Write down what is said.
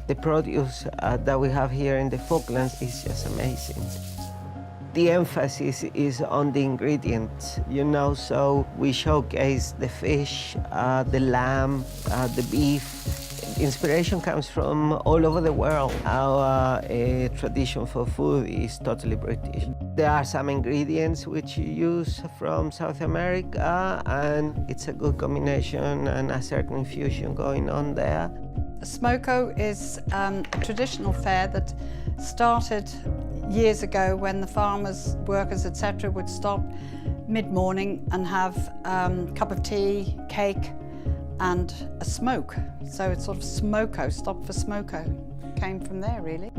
The produce that we have here in the Falklands is just amazing. The emphasis is on the ingredients, you know, so we showcase the fish, the lamb, the beef. Inspiration comes from all over the world. Our tradition for food is totally British. There are some ingredients which you use from South America, and it's a good combination and a certain fusion going on there. Smoko is a traditional fair that started years ago when the farmers, workers, etc. would stop mid-morning and have a cup of tea, cake and a smoke. So it's sort of Smoko, stop for Smoko, came from there really.